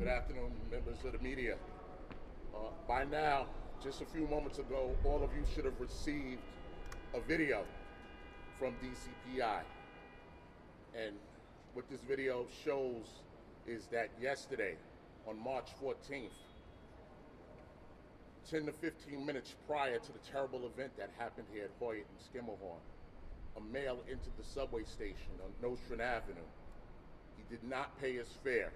Good afternoon, members of the media. By now, just a few moments ago, all of you should have received a video from DCPI. And what this video shows is that yesterday, on March 14th, 10 to 15 minutes prior to the terrible event that happened here at Hoyt and Skimmerhorn, a male entered the subway station on Nostrand Avenue. He did not pay his fare.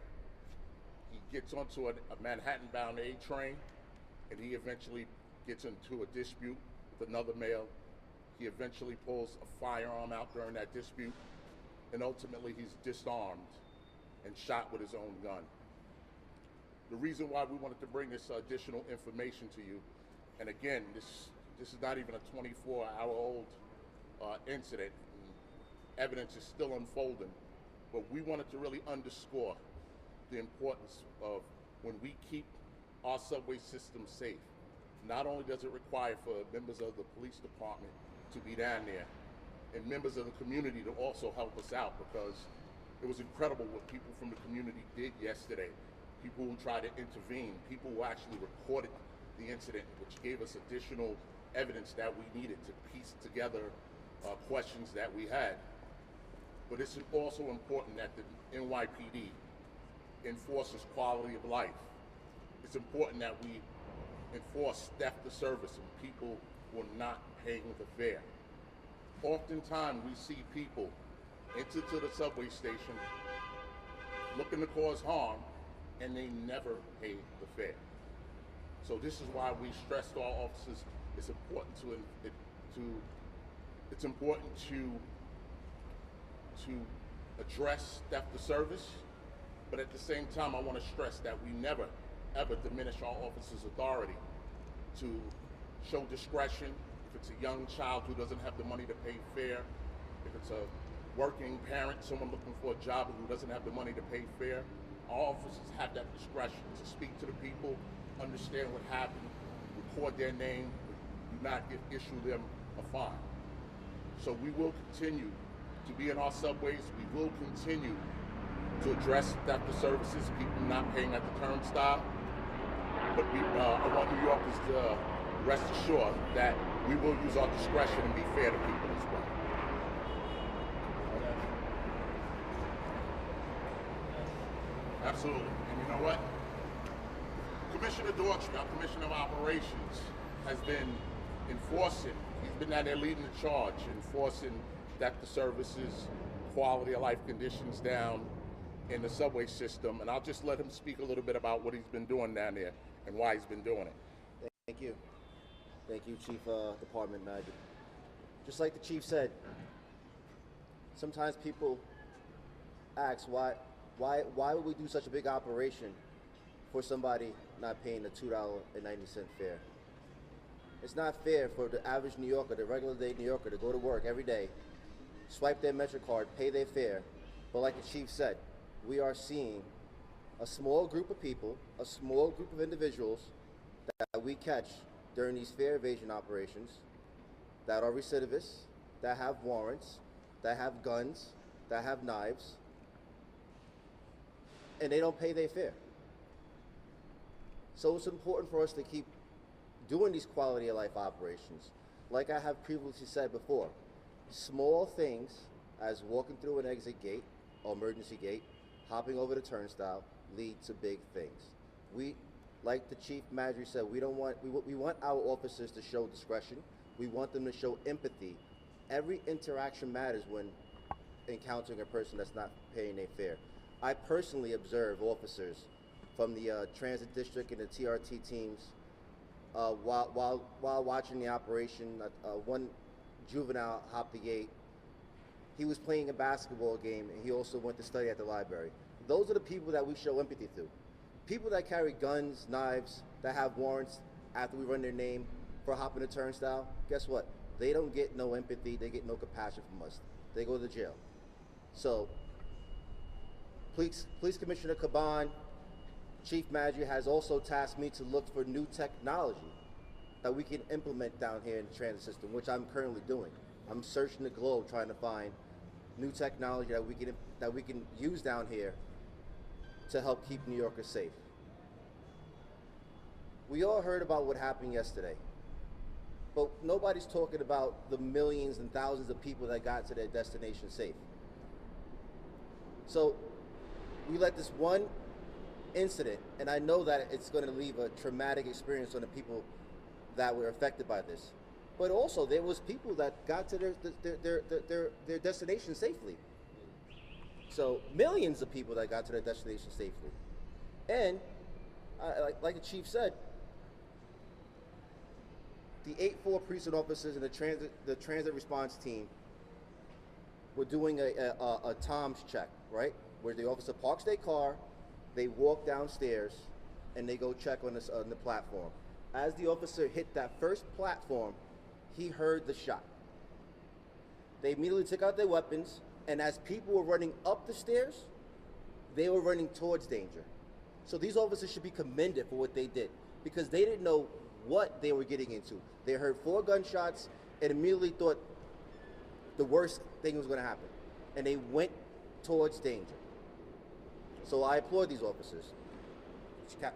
He gets onto a Manhattan-bound A train, and he eventually gets into a dispute with another male. He eventually pulls a firearm out during that dispute, and ultimately he's disarmed and shot with his own gun. The reason why we wanted to bring this additional information to you, and again, this is not even a 24-hour-old incident. Evidence is still unfolding. but we wanted to really underscore the importance of when we keep our subway system safe. Not only does it require for members of the police department to be down there and members of the community to also help us out, because it was incredible what people from the community did yesterday. People who tried to intervene, people who actually recorded the incident, which gave us additional evidence that we needed to piece together questions that we had. But it's also important that the NYPD enforces quality of life. It's important that we enforce theft of service and people who are not paying the fare. Oftentimes we see people enter to the subway station looking to cause harm, and they never pay the fare. So this is why we stress to our officers it's important to address theft of service, but at the same time I want to stress that we never ever diminish our officers' authority to show discretion. If it's a young child who doesn't have the money to pay fare, if it's a working parent, someone looking for a job who doesn't have the money to pay fare, our officers have that discretion to speak to the people, understand what happened, record their name, do not issue them a fine. So we will continue to be in our subways. We will continue to address theft of services, people not paying at the turnstile. But I want New Yorkers to rest assured that we will use our discretion and be fair to people as well. Absolutely. And you know what? Commissioner Daughtry, our Commissioner of Operations, has been enforcing, he's been out there leading the charge, enforcing theft of services, quality of life conditions down in the subway system. And I'll just let him speak a little bit about what he's been doing down there and why he's been doing it. Thank you. Thank you, Chief Department Magic. Just like the Chief said, sometimes people ask why would we do such a big operation for somebody not paying the $2.90 fare? It's not fair for the average New Yorker, the regular day New Yorker, to go to work every day, swipe their MetroCard, pay their fare, but like the Chief said, we are seeing a small group of people, a small group of individuals that we catch during these fare evasion operations that are recidivists, that have warrants, that have guns, that have knives, and they don't pay their fare. So it's important for us to keep doing these quality of life operations. Like I have previously said before, small things as walking through an exit gate or emergency gate, hopping over the turnstile, lead to big things. We, like the Chief Madry said, we want our officers to show discretion. We want them to show empathy. Every interaction matters when encountering a person that's not paying their fare. I personally observe officers from the transit district and the TRT teams while watching the operation. One juvenile hopped the gate. He was playing a basketball game, and he also went to study at the library. Those are the people that we show empathy to. People that carry guns, knives, that have warrants after we run their name for hopping the turnstile, guess what? They don't get no empathy, they get no compassion from us. They go to jail. So, Police Commissioner Caban, Chief Madry has also tasked me to look for new technology that we can implement down here in the transit system, which I'm currently doing. I'm searching the globe trying to find new technology that we can use down here to help keep New Yorkers safe. We all heard about what happened yesterday, but nobody's talking about the millions and thousands of people that got to their destination safe. So we let this one incident, and I know that it's going to leave a traumatic experience on the people that were affected by this, but also there was people that got to their destination safely. So millions of people that got to their destination safely. And like the Chief said, the 8-4 precinct officers and the transit response team were doing a Tom's check, right? Where the officer parks their car, they walk downstairs, and they go check on the platform. As the officer hit that first platform, he heard the shot. They immediately took out their weapons, And as people were running up the stairs, they were running towards danger. So these officers should be commended for what they did, because they didn't know what they were getting into. They heard 4 gunshots and immediately thought the worst thing was going to happen. And they went towards danger. So I applaud these officers.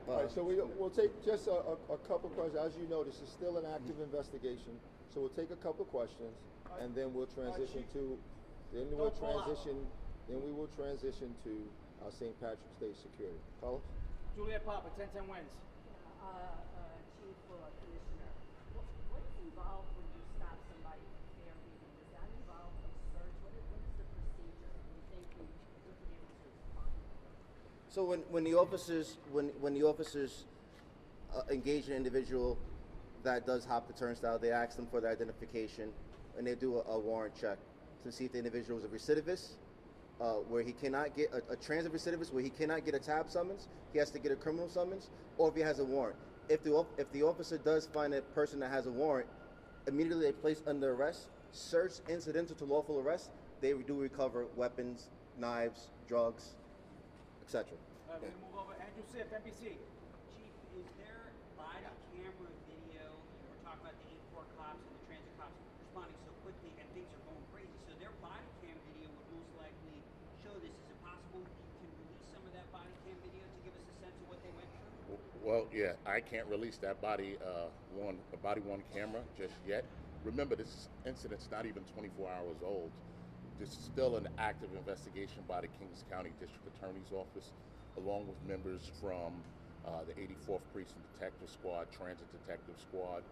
All right, so we'll take just a couple questions. As you know, this is still an active investigation. So we'll take a couple questions, and then we'll transition to, we will transition to St. Patrick's Day security. Carlos? Juliet Papa, 1010 wins. Chief Commissioner, what is involved when you stop somebody from fair reading? Does that involve a search? What is the procedure? You think we would be able to respond? So when the officers engage an individual that does hop the turnstile, they ask them for their identification, and they do a warrant check to see if the individual is a recidivist, where he cannot get a transit recidivist, where he cannot get a tab summons, he has to get a criminal summons, or if he has a warrant. If the officer does find a person that has a warrant, immediately they place under arrest, search incidental to lawful arrest. They do recover weapons, knives, drugs, etc. We're going to move over. Andrew Siff, NBC. Chief, is there body camera video? We're talking about the 8-4 cops and the transit cops responding so quickly and things are going crazy. So their body cam video would most likely show this. Is it possible you can release some of that body cam video to give us a sense of what they went through? Well, yeah, I can't release that body one camera just yet. Remember, this incident's not even 24 hours old. This is still an active investigation by the Kings County District Attorney's Office, along with members from the 84th Precinct Detective Squad, Transit Detective Squad.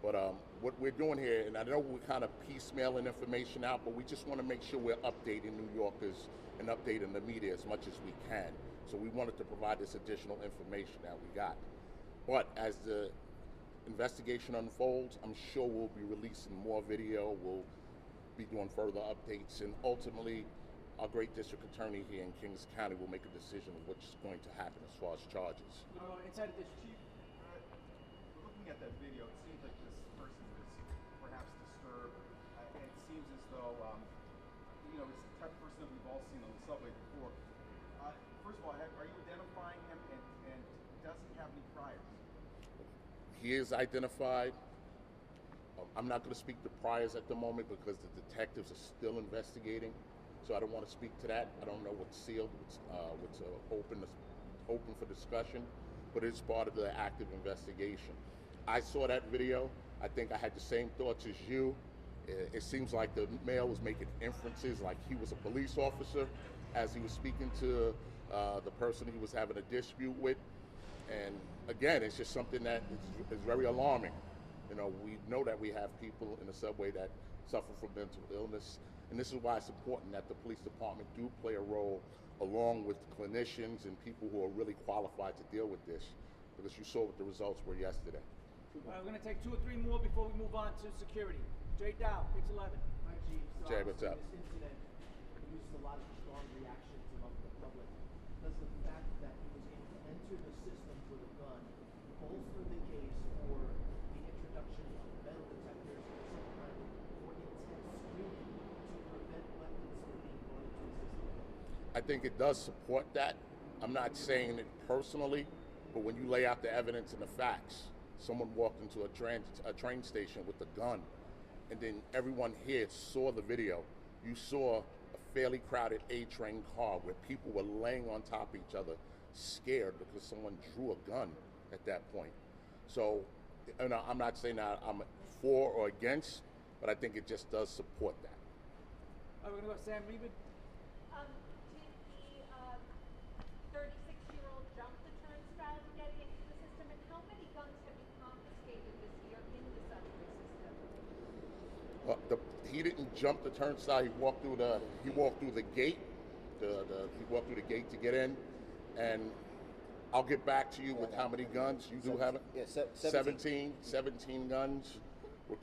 But what we're doing here, and I know we're kind of piecemealing information out, but we just want to make sure we're updating New Yorkers and updating the media as much as we can. So we wanted to provide this additional information that we got. But as the investigation unfolds, I'm sure we'll be releasing more video. We'll be doing further updates, and ultimately our great district attorney here in Kings County will make a decision of what's going to happen as far as charges. Inside of this, Chief. Looking at that video, it seems like this person is perhaps disturbed. It seems as though, it's the type of person that we've all seen on the subway before. First of all, are you identifying him, and does he have any priors? He is identified. I'm not going to speak to priors at the moment because the detectives are still investigating, so I don't want to speak to that. I don't know what's sealed, what's open for discussion, but it's part of the active investigation. I saw that video. I think I had the same thoughts as you. It seems like the male was making inferences like he was a police officer as he was speaking to the person he was having a dispute with. And again, it's just something that is very alarming. We know that we have people in the subway that suffer from mental illness, and this is why it's important that the police department do play a role along with clinicians and people who are really qualified to deal with this, because you saw what the results were yesterday. We're going to take 2 or 3 more before we move on to security. Jay Dow, Pix 11. Hi, Chief. So Jay, what's up? This incident produced a lot of strong reactions among the public. Does the fact that he was able to enter the system with a gun bolster the case for the introduction of metal detectors and some kind of more intense screening to prevent weapons from being brought into the system? I think it does support that. I'm not saying it personally, but when you lay out the evidence and the facts, someone walked into a train station with a gun, and then everyone here saw the video. You saw a fairly crowded A-train car where people were laying on top of each other, scared because someone drew a gun at that point. So, I'm not saying that I'm for or against, but I think it just does support that. We're going to go Sam Reed. Did the 36-year-old jump the turnstile to get into the system? And how many guns have you confiscated this year in the subway system? He didn't jump the turnstile. He walked through the gate. He walked through the gate to get in, and I'll get back to you with how many guns you do have. It. Yeah, 17 guns.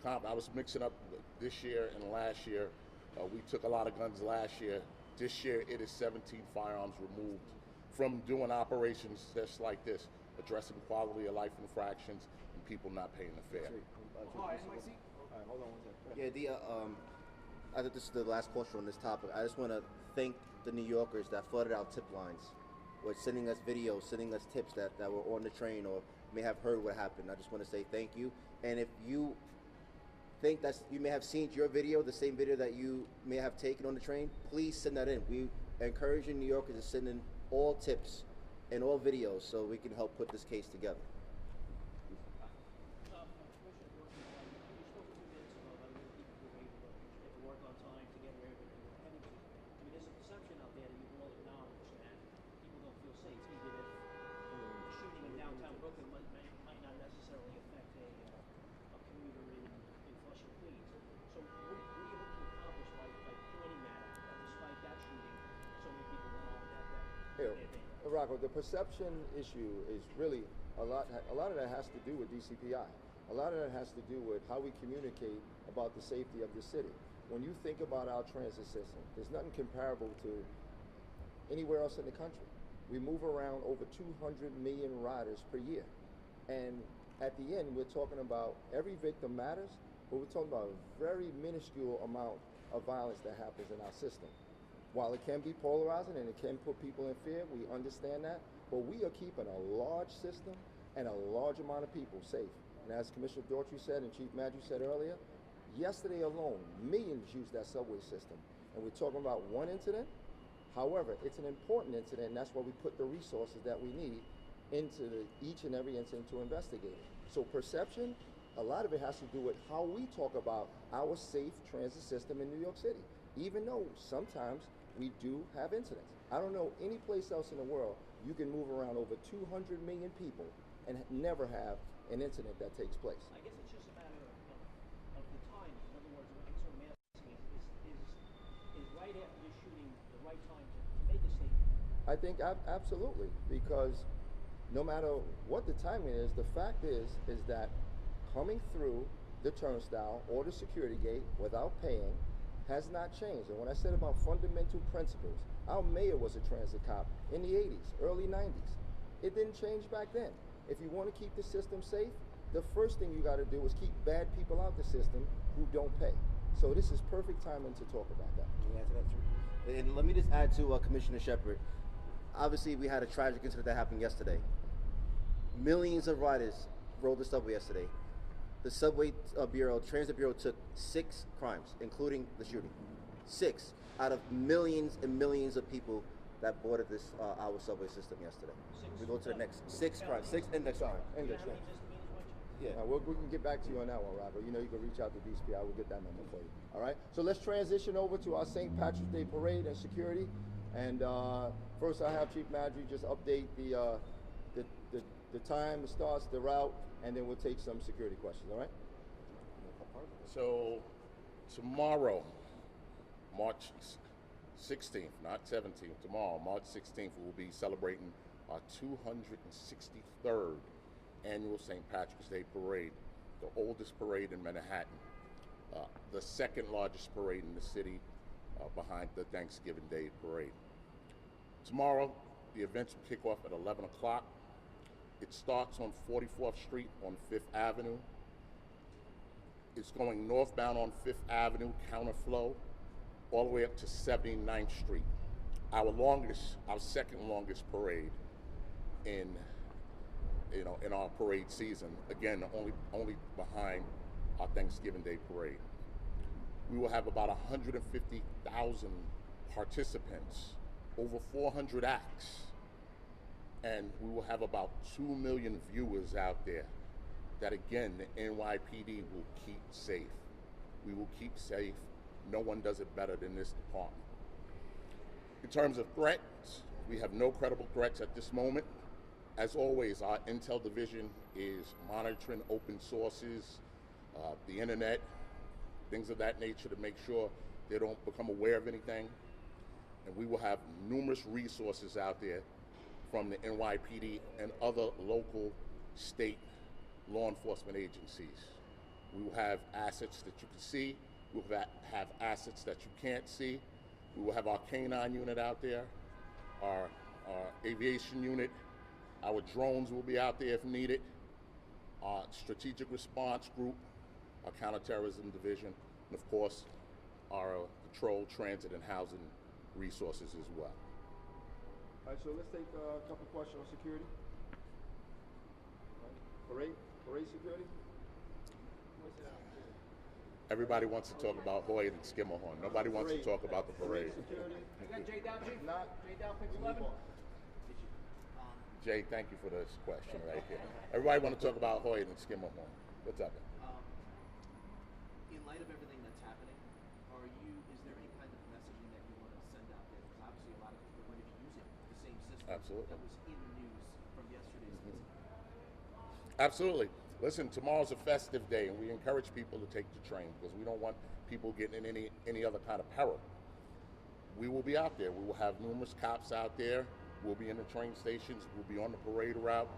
I was mixing up this year and last year. We took a lot of guns last year. This year it is 17 firearms removed from doing operations just like this, addressing quality of life infractions and people not paying the fare. NYC. All right, hold on one second. Yeah, I think this is the last question on this topic. I just want to thank the New Yorkers that flooded our tip lines with sending us videos, sending us tips that were on the train or may have heard what happened. I just want to say thank you. And if you think that you may have seen your video, the same video that you may have taken on the train, please send that in. We encourage New Yorkers to send in all tips and all videos so we can help put this case together. Rocco, the perception issue is really a lot of that has to do with DCPI. A lot of that has to do with how we communicate about the safety of the city. When you think about our transit system, there's nothing comparable to anywhere else in the country. We move around over 200 million riders per year. And at the end, we're talking about every victim matters, but we're talking about a very minuscule amount of violence that happens in our system. While it can be polarizing and it can put people in fear, we understand that, but we are keeping a large system and a large amount of people safe. And as Commissioner Daughtry said and Chief Madry said earlier, yesterday alone, millions used that subway system. And we're talking about one incident. However, it's an important incident, and that's why we put the resources that we need into each and every incident to investigate it. So perception, a lot of it has to do with how we talk about our safe transit system in New York City, even though sometimes we do have incidents. I don't know any place else in the world you can move around over 200 million people and never have an incident that takes place. I guess it's just a matter of the time. In other words, what I'm sort of asking is right after the shooting the right time to make a statement? I think absolutely, because no matter what the timing is, the fact is that coming through the turnstile or the security gate without paying has not changed. And when I said about fundamental principles, our mayor was a transit cop in the 80s, early 90s. It didn't change back then. If you want to keep the system safe, the first thing you got to do is keep bad people out the system who don't pay. So this is perfect timing to talk about that. And let me just add to Commissioner Shepard. Obviously, we had a tragic incident that happened yesterday. Millions of riders rode the subway yesterday. The Subway Bureau, Transit Bureau took 6 crimes, including the shooting. 6 out of millions and millions of people that boarded this our subway system yesterday. We go to the next 6 crimes, 6 index crimes. Yeah, we can get back to you on that one, Robert. You know, you can reach out to DCPI. We'll get that number for you. All right. So let's transition over to our St. Patrick's Day parade and security. And first, I have Chief Madry just update the time, the starts, the route, and then we'll take some security questions. All right. So tomorrow, March 16th, not 17th, tomorrow, March 16th, we'll be celebrating our 263rd annual St. Patrick's Day Parade, the oldest parade in Manhattan, the second largest parade in the city behind the Thanksgiving Day Parade. Tomorrow, the events will kick off at 11 o'clock. It starts on 44th Street on 5th Avenue. It's going northbound on 5th Avenue, counterflow, all the way up to 79th Street. Our second longest parade in our parade season. Again, only behind our Thanksgiving Day Parade. We will have about 150,000 participants, over 400 acts, and we will have about 2 million viewers out there that, again, the NYPD will keep safe. We will keep safe. No one does it better than this department. In terms of threats, we have no credible threats at this moment. As always, our intel division is monitoring open sources, the internet, things of that nature to make sure they don't become aware of anything. And we will have numerous resources out there from the NYPD and other local, state law enforcement agencies. We will have assets that you can see. We will have assets that you can't see. We will have our K-9 unit out there, our aviation unit. Our drones will be out there if needed. Our strategic response group, our counterterrorism division, and of course, our patrol, transit, and housing resources as well. All right, so let's take a couple questions on security. All right. Parade security? Everybody wants to talk about Hoyt and Skimmerhorn. Nobody wants to talk about the parade. Security? You got Jay down, Chief? Not. Jay down, pick 11. Jay, thank you for this question right here. Everybody want to talk about Hoyt and Skimmerhorn. What's up? In light of everything that's happening, is there any kind of messaging that you want to send out there? Because obviously a lot of people are going to be using the same system Absolutely. that was in the news from yesterday's incident. Absolutely. Listen, tomorrow's a festive day, and we encourage people to take the train because we don't want people getting in any other kind of peril. We will be out there. We will have numerous cops out there. We'll be in the train stations. We'll be on the parade route.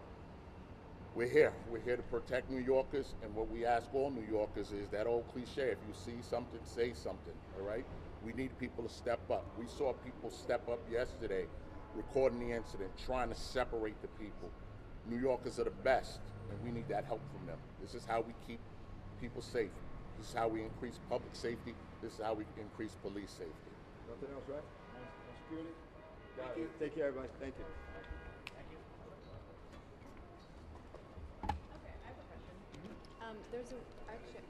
We're here. We're here to protect New Yorkers, and what we ask all New Yorkers is that old cliche, if you see something, say something, all right? We need people to step up. We saw people step up yesterday, recording the incident, trying to separate the people. New Yorkers are the best, and we need that help from them. This is how we keep people safe. This is how we increase public safety. This is how we increase police safety. Nothing else, right? On security? Got it. Take care, everybody. Thank you. Okay, I have a question. There's a actually